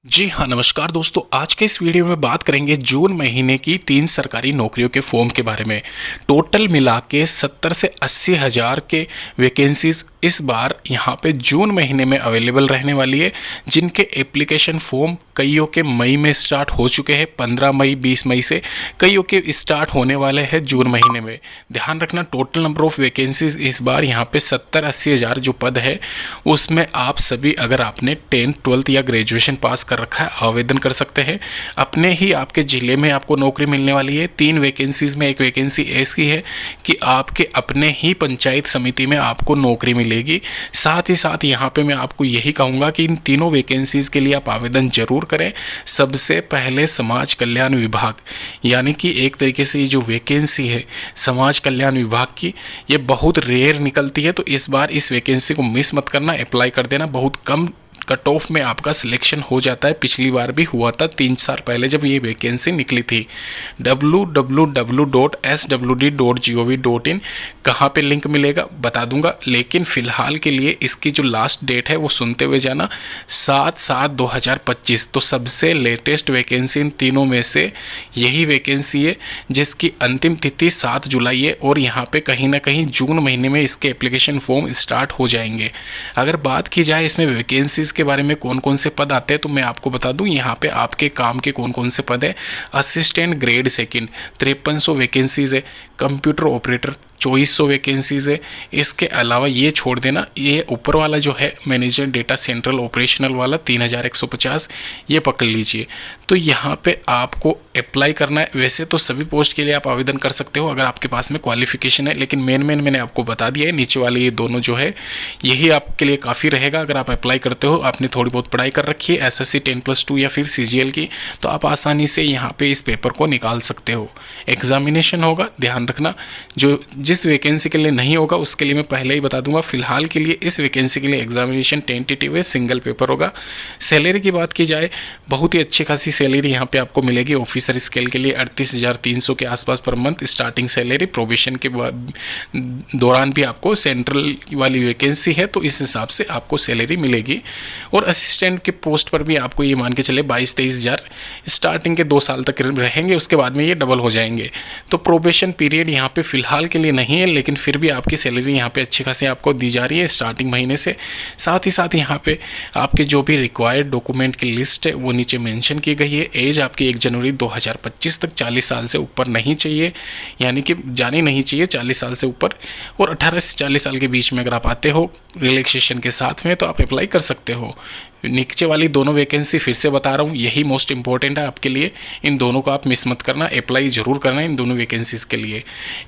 जी हाँ, नमस्कार दोस्तों। आज के इस वीडियो में बात करेंगे जून महीने की 3 सरकारी नौकरियों के फॉर्म के बारे में। टोटल मिला के 70 से 80 हज़ार के वैकेंसीज़ इस बार यहाँ पे जून महीने में अवेलेबल रहने वाली है, जिनके एप्लीकेशन फॉर्म कईयों के मई में स्टार्ट हो चुके हैं, 15 मई 20 मई से कईयों के स्टार्ट होने वाले हैं जून महीने में। ध्यान रखना, टोटल नंबर ऑफ़ वैकेंसीज़ इस बार यहाँ पे 70-80 हज़ार जो पद है, उसमें आप सभी अगर आपने 10th 12th या ग्रेजुएशन पास कर रखा है आवेदन कर सकते हैं। अपने ही आपके ज़िले में आपको नौकरी मिलने वाली है। 3 वैकेंसीज़ में एक वैकेंसी ऐसी है कि आपके अपने ही पंचायत समिति में आपको नौकरी मिलेगी। साथ ही साथ यहाँ पे मैं आपको यही कहूँगा कि इन तीनों वैकेंसीज़ के लिए आप आवेदन जरूर करें। सबसे पहले समाज कल्याण विभाग, यानी कि एक तरीके से ये जो वैकेंसी है समाज कल्याण विभाग की, ये बहुत रेयर निकलती है, तो इस बार इस वैकेंसी को मिस मत करना, अप्लाई कर देना। बहुत कम कट ऑफ में आपका सिलेक्शन हो जाता है। पिछली बार भी हुआ था 3 साल पहले जब ये वैकेंसी निकली थी। www.swd.gov.in कहाँ पे लिंक मिलेगा बता दूंगा, लेकिन फ़िलहाल के लिए इसकी जो लास्ट डेट है वो सुनते हुए जाना, 7/7/2025। तो सबसे लेटेस्ट वैकेंसी इन तीनों में से यही वैकेंसी है जिसकी अंतिम तिथि 7 जुलाई है, और यहाँ पे कहीं ना कहीं जून महीने में इसके एप्लीकेशन फॉर्म स्टार्ट हो जाएंगे। अगर बात की जाए इसमें वैकेंसीज़ के बारे में कौन कौन से पद आते हैं, तो मैं आपको बता दूं यहाँ पे आपके काम के कौन कौन से पद है। असिस्टेंट ग्रेड सेकंड 5300 वैकेंसीज़ है। कंप्यूटर ऑपरेटर 2400 वैकेंसीज़ है। इसके अलावा ये छोड़ देना, ये ऊपर वाला जो है मैनेजर डेटा सेंट्रल ऑपरेशनल वाला 3150, ये पकड़ लीजिए। तो यहाँ पे आपको अप्लाई करना है। वैसे तो सभी पोस्ट के लिए आप आवेदन कर सकते हो अगर आपके पास में क्वालिफिकेशन है, लेकिन मेन मैंने आपको बता दिया है। नीचे वाले ये दोनों जो है यही आपके लिए काफ़ी रहेगा। अगर आप अप्लाई करते हो, आपने थोड़ी बहुत पढ़ाई कर रखी है SSC 10+2 या फिर CGL की, तो आप आसानी से यहाँ पे इस पेपर को निकाल सकते हो। एग्जामिनेशन होगा, ध्यान रखना। जो जिस वैकेंसी के लिए नहीं होगा उसके लिए मैं पहले ही बता दूंगा। फिलहाल के लिए इस वैकेंसी के लिए एग्जामिनेशन टेंटेटिव है, सिंगल पेपर होगा। सैलरी की बात की जाए, बहुत ही अच्छी खासी सैलरी यहाँ पे आपको मिलेगी। ऑफिसर स्केल के लिए 38,300 के आसपास per month starting salary. Probation के दौरान भी आपको सेंट्रल वाली वैकेंसी है, तो इस हिसाब से आपको सैलरी मिलेगी। और असिस्टेंट के पोस्ट पर भी आपको ये मान के चले 22-23 हज़ार स्टार्टिंग के 2 साल तक रहेंगे, उसके बाद में ये डबल हो जाएंगे। तो प्रोबेशन पीरियड यहाँ पे फिलहाल के लिए नहीं है, लेकिन फिर भी आपकी सैलरी यहाँ पे अच्छी खासी आपको दी जा रही है स्टार्टिंग महीने से। साथ ही साथ यहाँ पे आपके जो भी रिक्वायर्ड डॉक्यूमेंट की लिस्ट है वो नीचे मेंशन की गई है। एज आपकी 1 जनवरी 2025 तक 40 साल से ऊपर नहीं चाहिए, यानी कि जानी नहीं चाहिए 40 साल से ऊपर। और 18 से 40 साल के बीच में अगर आप आते हो रिलैक्सेशन के साथ में, तो आप अप्लाई कर सकते हो। नीचे वाली दोनों वैकेंसी फिर से बता रहा हूँ, यही मोस्ट इंपॉर्टेंट है आपके लिए। इन दोनों को आप मिस मत करना, अप्लाई जरूर करना इन दोनों वैकेंसीज़ के लिए।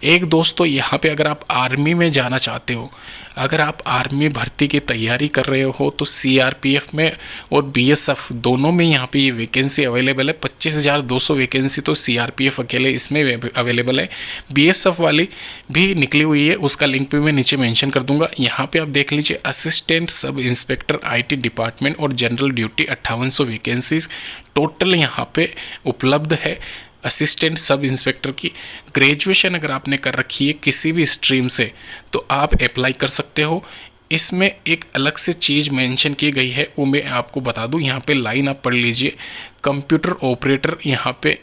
एक दोस्तों यहाँ पे अगर आप आर्मी में जाना चाहते हो, अगर आप आर्मी भर्ती की तैयारी कर रहे हो, तो CRPF में और BSF दोनों में यहाँ पे ये वैकेंसी अवेलेबल है। 25,200 वैकेंसी तो CRPF अकेले इसमें अवेलेबल है। BSF वाली भी निकली हुई है, उसका लिंक भी मैं नीचे मेंशन कर दूंगा। यहाँ पे आप देख लीजिए, assistant sub inspector IT department और जनरल ड्यूटी 5800 वैकेंसीज टोटल यहाँ पे उपलब्ध है। असिस्टेंट सब इंस्पेक्टर की ग्रेजुएशन अगर आपने कर रखी है किसी भी स्ट्रीम से, तो आप अप्लाई कर सकते हो। इसमें एक अलग से चीज़ मेंशन की गई है, वो मैं आपको बता दूं। यहाँ पे लाइन आप पढ़ लीजिए, कंप्यूटर ऑपरेटर यहाँ पे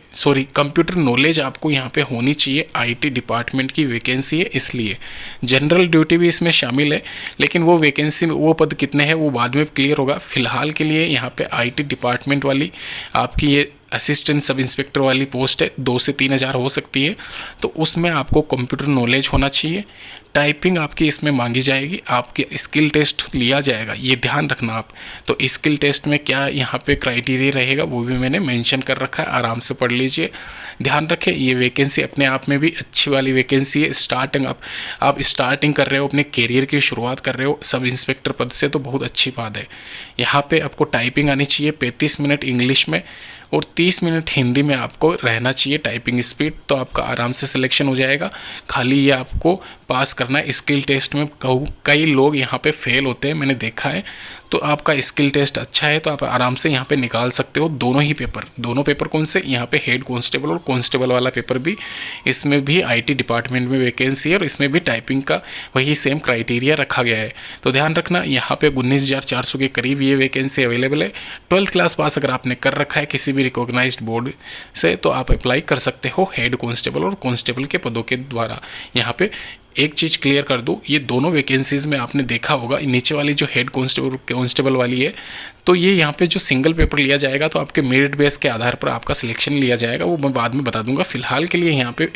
कंप्यूटर नॉलेज आपको यहाँ पे होनी चाहिए। IT डिपार्टमेंट की वैकेंसी है, इसलिए जनरल ड्यूटी भी इसमें शामिल है, लेकिन वो वैकेंसी वो पद कितने हैं वो बाद में क्लियर होगा। फिलहाल के लिए यहाँ पे IT डिपार्टमेंट वाली आपकी ये असिस्टेंट सब इंस्पेक्टर वाली पोस्ट है, 2 से 3 हज़ार हो सकती है। तो उसमें आपको कंप्यूटर नॉलेज होना चाहिए। टाइपिंग आपकी इसमें मांगी जाएगी, आपके स्किल टेस्ट लिया जाएगा, ये ध्यान रखना आप। तो स्किल टेस्ट में क्या यहाँ पे क्राइटेरिया रहेगा वो भी मैंने मेंशन कर रखा है, आराम से पढ़ लीजिए। ध्यान रखें, ये वैकेंसी अपने आप में भी अच्छी वाली वैकेंसी है। स्टार्टिंग आप स्टार्टिंग कर रहे हो, अपने करियर की शुरुआत कर रहे हो सब इंस्पेक्टर पद से, तो बहुत अच्छी बात है। यहाँ पे आपको टाइपिंग आनी चाहिए 35 मिनट इंग्लिश में और 30 मिनट हिंदी में आपको रहना चाहिए टाइपिंग स्पीड, तो आपका आराम से सिलेक्शन हो जाएगा। खाली ये आपको पास करना है। स्किल टेस्ट में कई लोग यहाँ पे फेल होते हैं, मैंने देखा है। तो आपका स्किल टेस्ट अच्छा है तो आप आराम से यहाँ पे निकाल सकते हो दोनों ही पेपर। दोनों पेपर कौन से, यहाँ पे हेड कांस्टेबल और कांस्टेबल वाला पेपर भी, इसमें भी आईटी डिपार्टमेंट में वैकेंसी है और इसमें भी टाइपिंग का वही सेम क्राइटेरिया रखा गया है। तो ध्यान रखना, यहाँ पे 19,400 के करीब ये वैकेंसी अवेलेबल है। 12th क्लास पास अगर आपने कर रखा है किसी भी रिकॉग्नाइज्ड बोर्ड से तो आप अप्लाई कर सकते हो हेड कांस्टेबल और कांस्टेबल के पदों के द्वारा। यहाँ पे एक चीज़ क्लियर कर दूँ, ये दोनों वैकेंसीज में आपने देखा होगा, नीचे वाली जो हेड कांस्टेबल वाली है तो ये यहाँ पे जो सिंगल पेपर लिया जाएगा तो आपके मेरिट बेस के आधार पर आपका सिलेक्शन लिया जाएगा, वो मैं बाद में बता दूंगा। फिलहाल के लिए यहाँ पे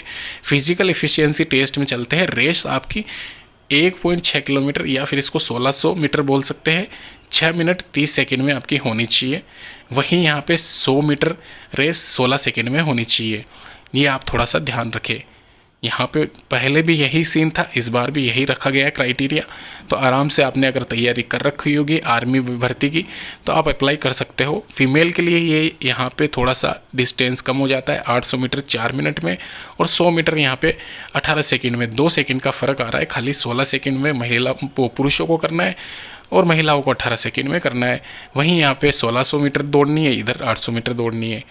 फिजिकल एफिशिएंसी टेस्ट में चलते हैं। रेस आपकी 1.6 किलोमीटर या फिर इसको 1600 मीटर बोल सकते हैं, 6 मिनट 30 सेकेंड में आपकी होनी चाहिए। वहीं यहाँ पे 100 मीटर रेस 16 सेकेंड में होनी चाहिए। ये आप थोड़ा सा ध्यान रखें। यहाँ पे पहले भी यही सीन था, इस बार भी यही रखा गया है क्राइटेरिया। तो आराम से आपने अगर तैयारी कर रखी होगी आर्मी भर्ती की तो आप अप्लाई कर सकते हो। फीमेल के लिए ये यहाँ पे थोड़ा सा डिस्टेंस कम हो जाता है, 800 मीटर 4 मिनट में और 100 मीटर यहाँ पे 18 सेकेंड में, 2 सेकेंड का फ़र्क आ रहा है। खाली 16 सेकेंड में पुरुषों को करना है और महिलाओं को 18 सेकेंड में करना है। वहीं यहाँ पे 1600 मीटर दौड़नी है, इधर 800 मीटर दौड़नी है।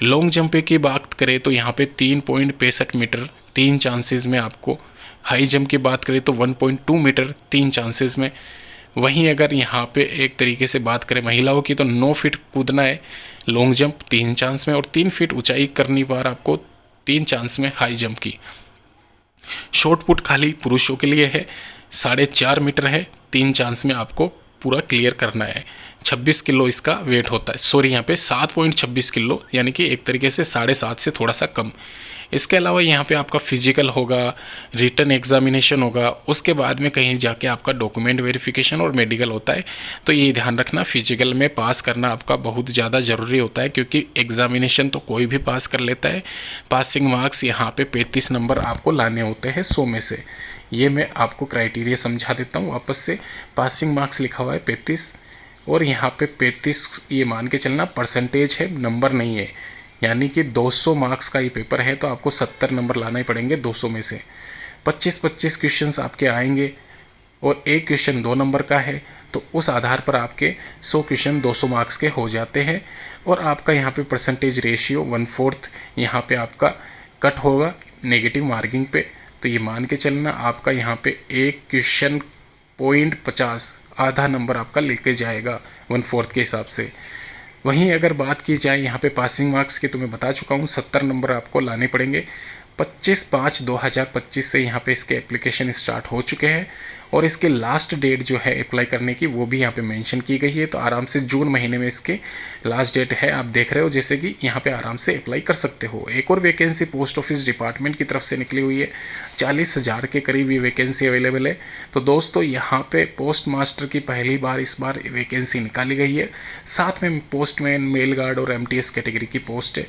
लॉन्ग जंप की बात करें तो यहाँ पे 3.65 मीटर 3 चांसेस में आपको, हाई जंप की बात करें तो 1.2 मीटर 3 चांसेस में। वहीं अगर यहाँ पे एक तरीके से बात करें महिलाओं की तो 9 फीट कूदना है लॉन्ग जंप 3 चांस में और 3 फीट ऊंचाई करनी बार आपको 3 चांस में हाई जंप की। शॉर्ट पुट खाली पुरुषों के लिए है, 4.5 मीटर है, 3 चांस में आपको पूरा क्लियर करना है। 26 किलो इसका वेट होता है, सॉरी यहाँ पे 7.26 किलो, यानी कि एक तरीके से 7.5 से थोड़ा सा कम। इसके अलावा यहाँ पे आपका फिजिकल होगा, रिटन एग्जामिनेशन होगा, उसके बाद में कहीं जाके आपका डॉक्यूमेंट वेरिफिकेशन और मेडिकल होता है। तो ये ध्यान रखना, फिजिकल में पास करना आपका बहुत ज़्यादा ज़रूरी होता है क्योंकि एग्जामिनेशन तो कोई भी पास कर लेता है। पासिंग मार्क्स यहाँ पे 35 नंबर आपको लाने होते हैं 100 में से। ये मैं आपको क्राइटेरिया समझा देता हूँ वापस से। पासिंग मार्क्स लिखा हुआ है 35 और यहाँ पे 35 ये मान के चलना परसेंटेज है, नंबर नहीं है। यानी कि 200 मार्क्स का ये पेपर है तो आपको 70 नंबर लाना ही पड़ेंगे 200 में से। 25-25 क्वेश्चंस आपके आएंगे और एक क्वेश्चन 2 नंबर का है तो उस आधार पर आपके 100 क्वेश्चन 200 मार्क्स के हो जाते हैं। और आपका यहाँ पे परसेंटेज रेशियो 1/4 यहाँ पे आपका कट होगा नेगेटिव मार्किंग पे। तो ये मान के चलना आपका यहाँ पे एक क्वेश्चन 0.50 आधा नंबर आपका लेके जाएगा 1/4 के हिसाब से। वहीं अगर बात की जाए यहाँ पे पासिंग मार्क्स की तो मैं बता चुका हूँ 70 नंबर आपको लाने पड़ेंगे। 25/5/2025 से यहाँ पे इसके एप्लीकेशन स्टार्ट हो चुके हैं और इसके लास्ट डेट जो है अप्लाई करने की वो भी यहाँ पे मेंशन की गई है। तो आराम से जून महीने में इसके लास्ट डेट है, आप देख रहे हो जैसे कि यहाँ पे आराम से अप्लाई कर सकते हो। एक और वैकेंसी पोस्ट ऑफिस डिपार्टमेंट की तरफ से निकली हुई है, 40,000 के करीब ये वैकेंसी अवेलेबल है। तो दोस्तों यहाँ पे पोस्ट मास्टर की पहली बार इस बार वैकेंसी निकाली गई है। साथ में पोस्टमैन, मेल गार्ड और MTS कैटेगरी की पोस्ट है।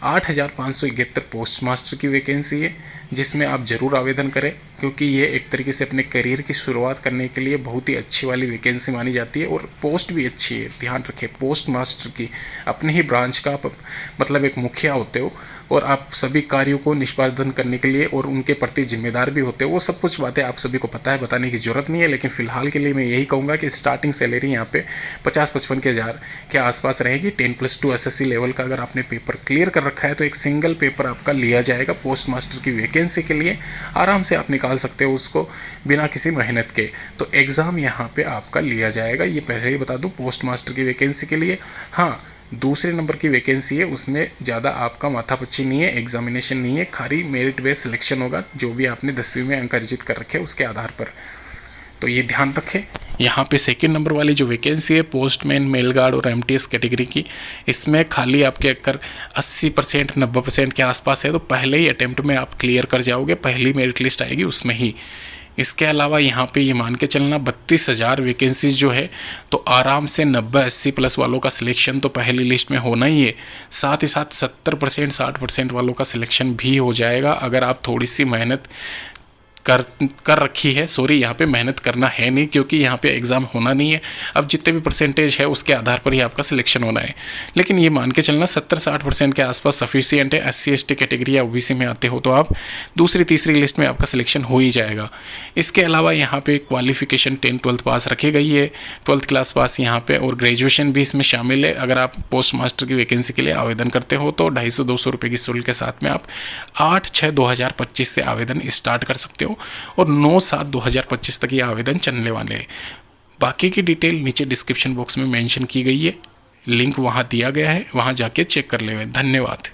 8,571 पोस्ट मास्टर की वैकेंसी है जिसमें आप ज़रूर आवेदन करें क्योंकि ये एक तरीके से अपने करियर की शुरुआत करने के लिए बहुत ही अच्छी वाली वैकेंसी मानी जाती है और पोस्ट भी अच्छी है। ध्यान रखें, पोस्ट मास्टर की अपने ही ब्रांच का आप मतलब एक मुखिया होते हो और आप सभी कार्यों को निष्पादन करने के लिए और उनके प्रति जिम्मेदार भी होते हो। वो सब कुछ बातें आप सभी को पता है, बताने की ज़रूरत नहीं है। लेकिन फ़िलहाल के लिए मैं यही कहूँगा कि स्टार्टिंग सैलरी यहाँ पे 50-55 के हज़ार के आसपास रहेगी। 10+2 SSC लेवल का अगर आपने पेपर क्लियर कर रखा है तो एक सिंगल पेपर आपका लिया जाएगा पोस्ट मास्टर की वैकेंसी के लिए। आराम से आप निकाल सकते हो उसको बिना किसी मेहनत के। तो एग्ज़ाम यहाँ पे आपका लिया जाएगा, ये पहले ही बता दूँ पोस्ट मास्टर की वैकेंसी के लिए। हाँ, दूसरे नंबर की वैकेंसी है उसमें ज़्यादा आपका माथापच्ची नहीं है, एग्जामिनेशन नहीं है, खाली मेरिट बेस्ड सिलेक्शन होगा जो भी आपने 10वीं में अंक अर्जित कर रखे उसके आधार पर। तो ये ध्यान रखें। यहाँ पे सेकंड नंबर वाली जो वैकेंसी है पोस्टमैन, मेल गार्ड और MTS कैटेगरी की, इसमें खाली आपके अगर 80% 90% के आसपास है तो पहले ही अटेम्प्ट में आप क्लियर कर जाओगे, पहली मेरिट लिस्ट आएगी उसमें ही। इसके अलावा यहाँ पे ये मान के चलना 32,000 वैकेंसीज जो है तो आराम से 90-80 प्लस वालों का सिलेक्शन तो पहली लिस्ट में होना ही है। साथ ही साथ 70% 60% वालों का सिलेक्शन भी हो जाएगा अगर आप थोड़ी सी मेहनत कर रखी है, सॉरी यहाँ पे मेहनत करना है नहीं, क्योंकि यहाँ पे एग्ज़ाम होना नहीं है। अब जितने भी परसेंटेज है उसके आधार पर ही आपका सिलेक्शन होना है। लेकिन ये मान के चलना 70-60% के आसपास सफिशियंट है। SC/ST कैटेगरी या OBC में आते हो तो आप दूसरी तीसरी लिस्ट में आपका सिलेक्शन हो ही जाएगा। इसके अलावा यहाँ पे क्वालिफिकेशन 10th-12th पास रखी गई है, 12th क्लास पास यहाँ पे, और ग्रेजुएशन भी इसमें शामिल है। अगर आप पोस्ट मास्टर की वैकेंसी के लिए आवेदन करते हो तो 250-200 रुपये की शुल्क के साथ में आप 8/6/2025 से आवेदन स्टार्ट कर सकते हो और 9/7/2025 तक ये आवेदन चलने वाले हैं। बाकी की डिटेल नीचे डिस्क्रिप्शन बॉक्स में मेंशन की गई है, लिंक वहाँ दिया गया है, वहाँ जाके चेक कर ले। धन्यवाद।